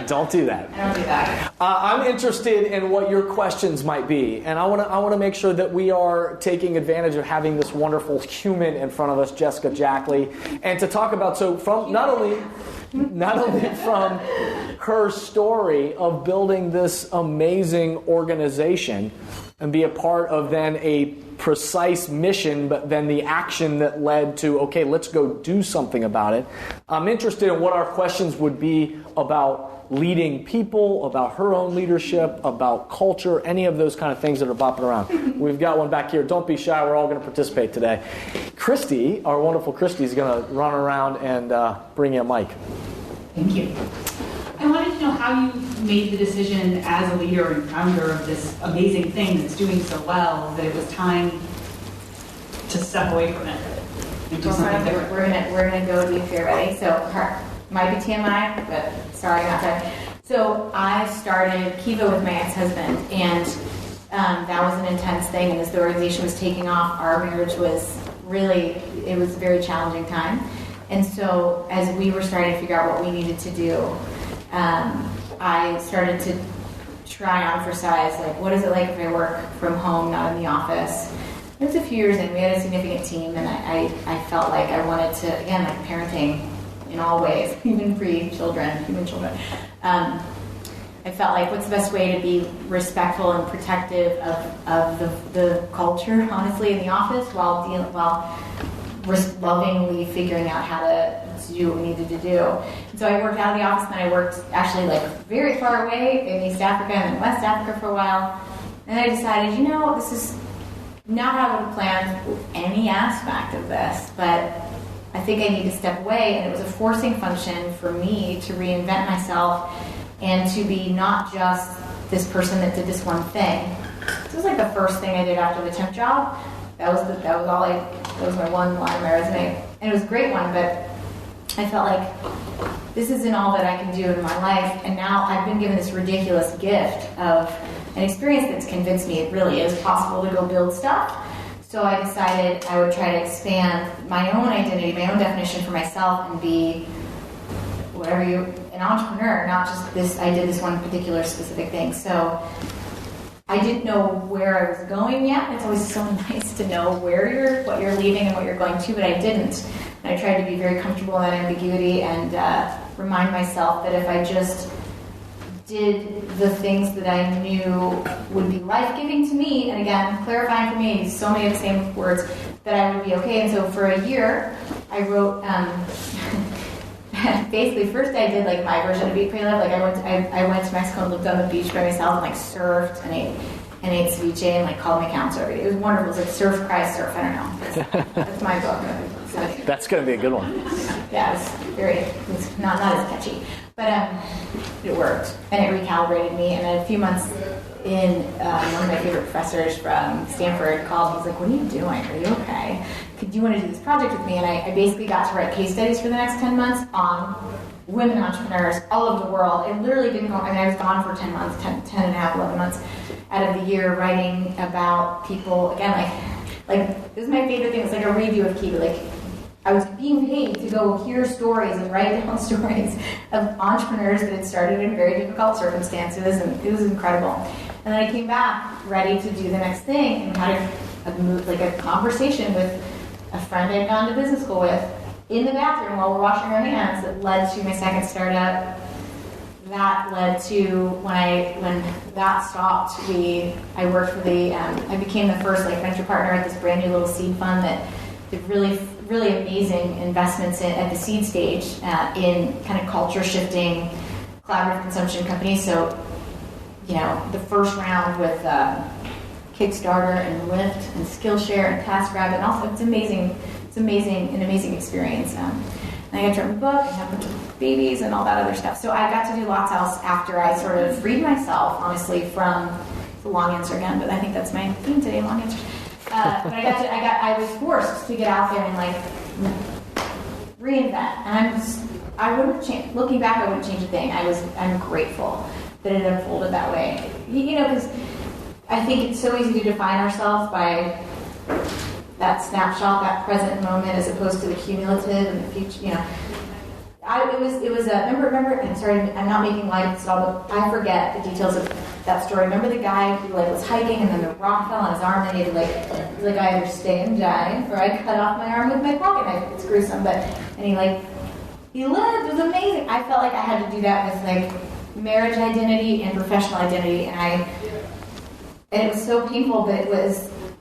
Don't do that. I don't do that. I'm interested in what your questions might be, and I want to make sure that we are taking advantage of having this wonderful human in front of us, Jessica Jackley, and to talk about from not only from her story of building this amazing organization and be a part of then a precise mission, but then the action that led to, okay, let's go do something about it. I'm interested in what our questions would be about leading people, about her own leadership, about culture, any of those kind of things that are bopping around. We've got one back here. Don't be shy. We're all going to participate today. Christy, our wonderful Christy, is going to run around and bring you a mic. Thank you. I wanted to know how you made the decision as a leader and founder of this amazing thing that's doing so well that it was time to step away from it and do something different. We're gonna go deep here, ready? So might be TMI, but sorry, not that. So I started Kiva with my ex-husband, and that was an intense thing. And as the organization was taking off, our marriage was it was a very challenging time. And so as we were starting to figure out what we needed to do, I started to try on for size, like, what is it like if I work from home, not in the office? It was a few years in. We had a significant team, and I felt like I wanted to, again, like parenting in all ways, even human children. I felt like, what's the best way to be respectful and protective of the culture, honestly, in the office, while lovingly figuring out how to do what we needed to do. And so I worked out of the office, and then I worked actually like very far away in East Africa and then West Africa for a while. And I decided, this is not how I would have planned any aspect of this, but I think I need to step away. And it was a forcing function for me to reinvent myself and to be not just this person that did this one thing. This was like the first thing I did after the temp job. That was my one line on my resume. And it was a great one, but I felt like this isn't all that I can do in my life. And now I've been given this ridiculous gift of an experience that's convinced me it really is possible to go build stuff. So I decided I would try to expand my own identity, my own definition for myself, and be whatever and an entrepreneur, not just this, I did this one particular specific thing. So I didn't know where I was going yet. It's always so nice to know what you're leaving and what you're going to, but I didn't. And I tried to be very comfortable in that ambiguity and remind myself that if I just did the things that I knew would be life-giving to me, and again, clarifying for me, so many of the same words, that I would be okay. And so for a year, I wrote, basically, first I did like my version of Eat, Pray, Love. Like I went to Mexico and lived on the beach by myself and like surfed and ate ceviche and like called my counselor every day. It was wonderful. It was like surf, cry, surf. I don't know. That's my book. So, That's going to be a good one. yeah, it's not as catchy, but it worked and it recalibrated me. And then a few months in, one of my favorite professors from Stanford called. He's like, "What are you doing? Are you okay? Do you want to do this project with me?" And I basically got to write case studies for the next 10 months on women entrepreneurs all over the world. It literally didn't go, I mean, I was gone for 10 months, 10 and a half, 11 months out of the year writing about people, again, like this is my favorite thing. It's like a review of Kiva. Like, I was being paid to go hear stories and write down stories of entrepreneurs that had started in very difficult circumstances, and it was incredible. And then I came back ready to do the next thing and had a conversation with a friend I'd gone to business school with in the bathroom while we're washing our hands that led to my second startup. That led to when that stopped, I worked for I became the first venture partner at this brand new little seed fund that did really, really amazing investments at the seed stage in kind of culture shifting collaborative consumption companies. So, the first round with Kickstarter and Lyft and Skillshare and TaskRabbit, and also it's amazing. It's an amazing experience. And I got to write my book and have a bunch of babies and all that other stuff. So I got to do lots else after I sort of freed myself, honestly, from the long answer again, but I think that's my theme today, long answers. But I was forced to get out there and reinvent. And looking back, I wouldn't change a thing. I'm grateful that it unfolded that way. Because I think it's so easy to define ourselves by that snapshot, that present moment, as opposed to the cumulative and the future. Remember. I'm sorry, I'm not making light of this at all, but I forget the details of that story. Remember the guy who was hiking and then the rock fell on his arm and he had to either stay and die or I cut off my arm with my pocket knife. It's gruesome, and he lived. It was amazing. I felt like I had to do that with marriage identity and professional identity, and it was so painful, but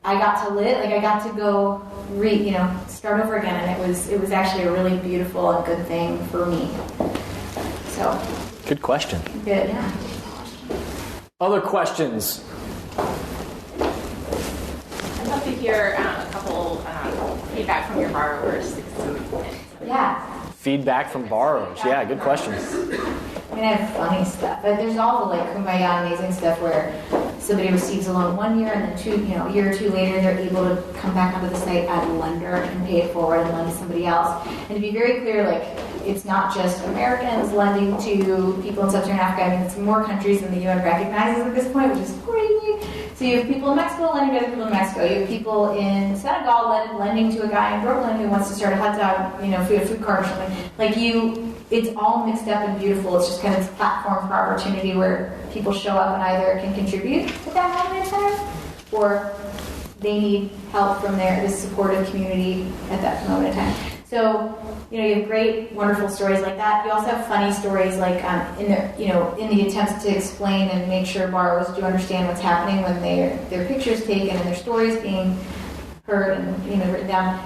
I got to live, I got to go start over again, and it was actually a really beautiful and good thing for me. So. Good question. Good, yeah. Other questions? I'd love to hear a couple feedback from your borrowers. Yeah. Feedback from borrowers. Yeah, good question. I mean, I have funny stuff, but there's all the kumbaya amazing stuff where somebody receives a loan 1 year and then a year or two later they're able to come back onto the site as a lender and pay it forward and lend to somebody else. And to be very clear, it's not just Americans lending to people in Sub-Saharan Africa. I mean, it's more countries than the UN recognizes at this point, which is crazy. So you have people in Mexico lending to other people in Mexico. You have people in Senegal lending to a guy in Brooklyn who wants to start a hot dog, food cart or something. It's all mixed up and beautiful. It's just kind of this platform for opportunity where people show up and either can contribute at that moment in time, or they need help from this supportive community at that moment in time. So, you have great, wonderful stories like that. You also have funny stories in the attempts to explain and make sure borrowers do understand what's happening when their pictures taken and their stories being heard and written down.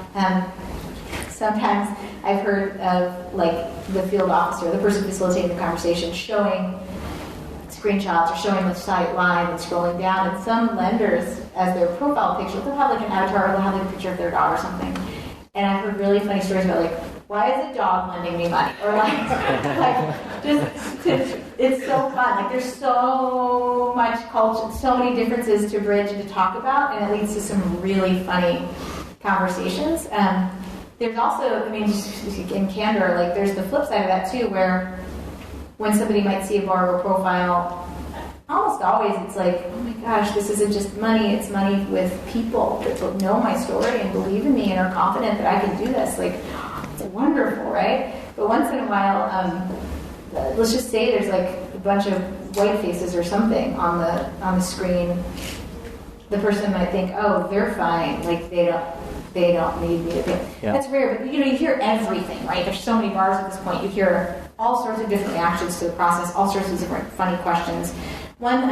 Sometimes I've heard of the field officer, the person facilitating the conversation, showing screenshots or showing the site live and scrolling down. And some lenders, as their profile picture, they'll have an avatar or they'll have a picture of their dog or something. And I've heard really funny stories about why is a dog lending me money? Or it's so fun. There's so much culture, so many differences to bridge and to talk about, and it leads to some really funny conversations. There's also, just in candor, there's the flip side of that too, where when somebody might see a borrower profile, almost always it's oh my gosh, this isn't just money, it's money with people that know my story and believe in me and are confident that I can do this. It's wonderful, right? But once in a while, let's just say there's like a bunch of white faces or something on the screen, the person might think, oh, they're fine, like they don't need me to think. Yeah. That's rare, but you hear everything, right? There's so many bars at this point. You hear all sorts of different reactions to the process, all sorts of different funny questions. One, look,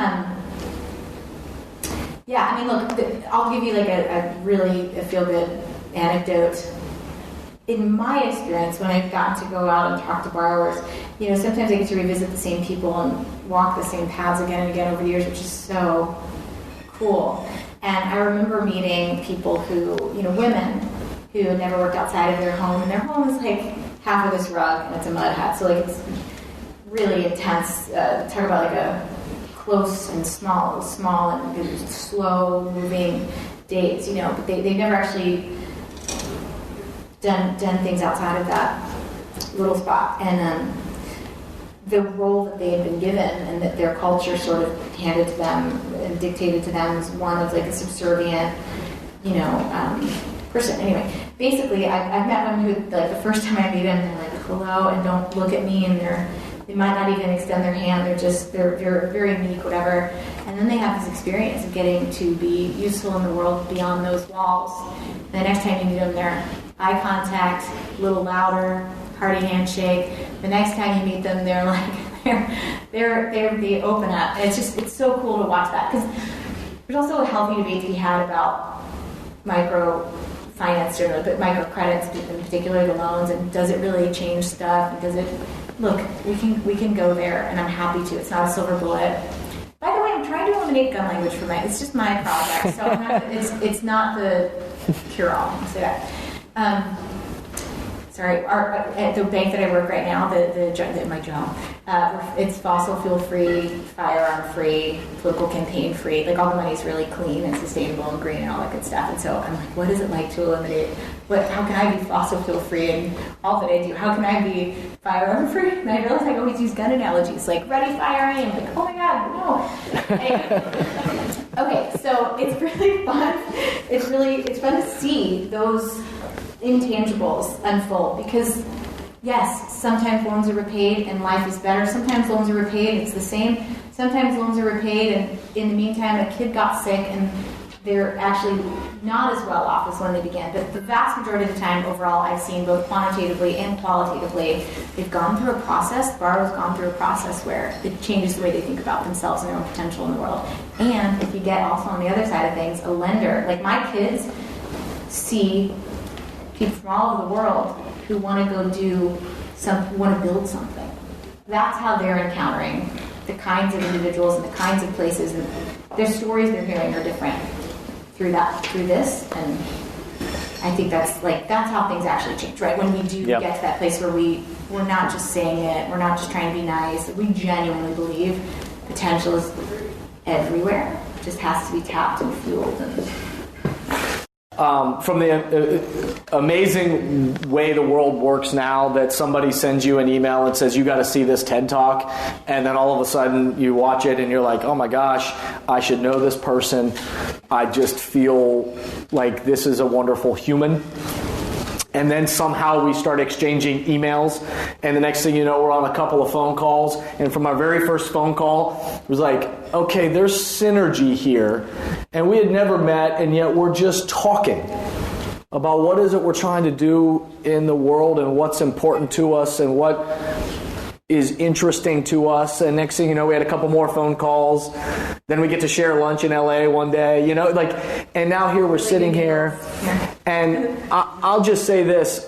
I'll give you like a really feel-good anecdote. In my experience, when I've gotten to go out and talk to borrowers, sometimes I get to revisit the same people and walk the same paths again and again over the years, which is so cool. And I remember meeting people who, women who had never worked outside of their home, and their home is like half of this rug and it's a mud hut, so like it's really intense. Talk about like a close and small and slow moving days, but they've never actually done things outside of that little spot. And the role that they had been given and that their culture sort of handed to them and dictated to them was one of like a subservient, person. Anyway, basically, I've met women who, like, the first time I meet them, they're like, hello, and don't look at me, and they might not even extend their hand. They're very meek, whatever. And then they have this experience of getting to be useful in the world beyond those walls. And the next time you meet them, they're eye contact, a little louder, hearty handshake. The next time you meet them, they're like, they open up. And it's so cool to watch that, because there's also a healthy debate to be had about microfinance generally, but microcredits in particular, the loans, and does it really change stuff? And does it? Look, we can go there, and I'm happy to. It's not a silver bullet. By the way, I'm trying to eliminate gun language from it's just my project, so it's not the cure-all. I'll say that. Sorry, at the bank that I work right now, my job, it's fossil fuel free, firearm free, political campaign free. Like, all the money's really clean and sustainable and green and all that good stuff. And so I'm like, what is it like to eliminate? How can I be fossil fuel free and all that I do? How can I be firearm free? And I realize I always use gun analogies, like ready, fire, aim. Like, oh my God, no. Okay, so it's really fun. It's fun to see those intangibles unfold, because yes, sometimes loans are repaid and life is better. Sometimes loans are repaid, it's the same. Sometimes loans are repaid and in the meantime a kid got sick and they're actually not as well off as when they began. But the vast majority of the time overall, I've seen both quantitatively and qualitatively, they've gone through a process, the borrower's gone through a process where it changes the way they think about themselves and their own potential in the world. And if you get also on the other side of things, a lender, like my kids see people from all over the world who want to want to build something. That's how they're encountering the kinds of individuals and the kinds of places, and their stories they're hearing are different through this. And I think that's how things actually change, right? When we do get to that place where we're not just saying it, we're not just trying to be nice, we genuinely believe potential is everywhere. It just has to be tapped and fueled. From the amazing way the world works now, that somebody sends you an email and says, you got to see this TED Talk, and then all of a sudden you watch it and you're like, oh my gosh, I should know this person. I just feel like this is a wonderful human. And then somehow we start exchanging emails, and the next thing you know, we're on a couple of phone calls. And from our very first phone call, it was like, okay, there's synergy here. And we had never met, and yet we're just talking about what is it we're trying to do in the world and what's important to us and what is interesting to us. And next thing you know, we had a couple more phone calls. Then we get to share lunch in LA one day, and now here we're sitting here. And I'll just say this,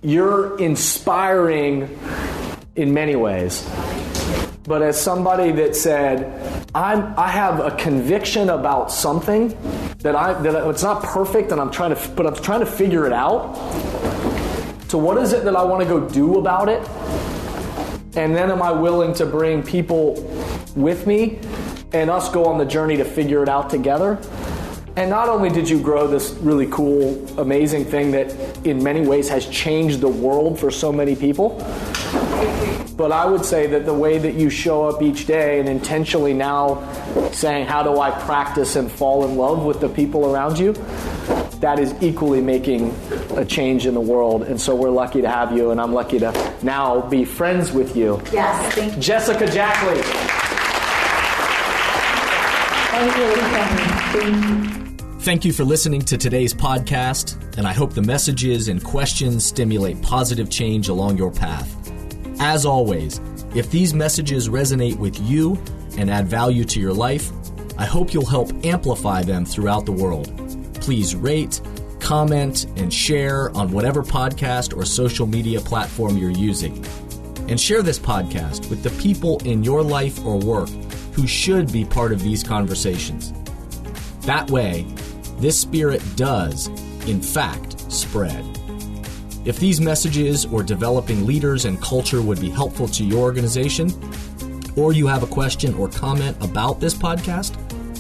you're inspiring in many ways. But as somebody that said, I have a conviction about something that it's not perfect, and I'm trying to figure it out. So what is it that I want to go do about it? And then am I willing to bring people with me and us go on the journey to figure it out together? And not only did you grow this really cool, amazing thing that in many ways has changed the world for so many people, but I would say that the way that you show up each day and intentionally now saying, how do I practice and fall in love with the people around you, that is equally making a change in the world. And so we're lucky to have you, and I'm lucky to now be friends with you. Yes, thank you. Jessica Jackley. Thank you for listening to today's podcast, and I hope the messages and questions stimulate positive change along your path. As always, if these messages resonate with you and add value to your life, I hope you'll help amplify them throughout the world. Please rate, comment, and share on whatever podcast or social media platform you're using. And share this podcast with the people in your life or work who should be part of these conversations. That way, this spirit does, in fact, spread. If these messages or developing leaders and culture would be helpful to your organization, or you have a question or comment about this podcast,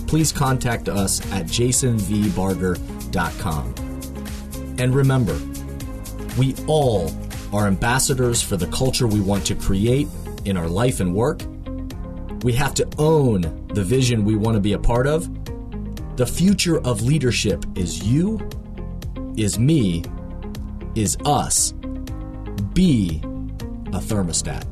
please contact us at jasonvbarger.com. And remember, we all are ambassadors for the culture we want to create in our life and work. We have to own the vision we want to be a part of. The future of leadership is you, is me, is us. Be a thermostat.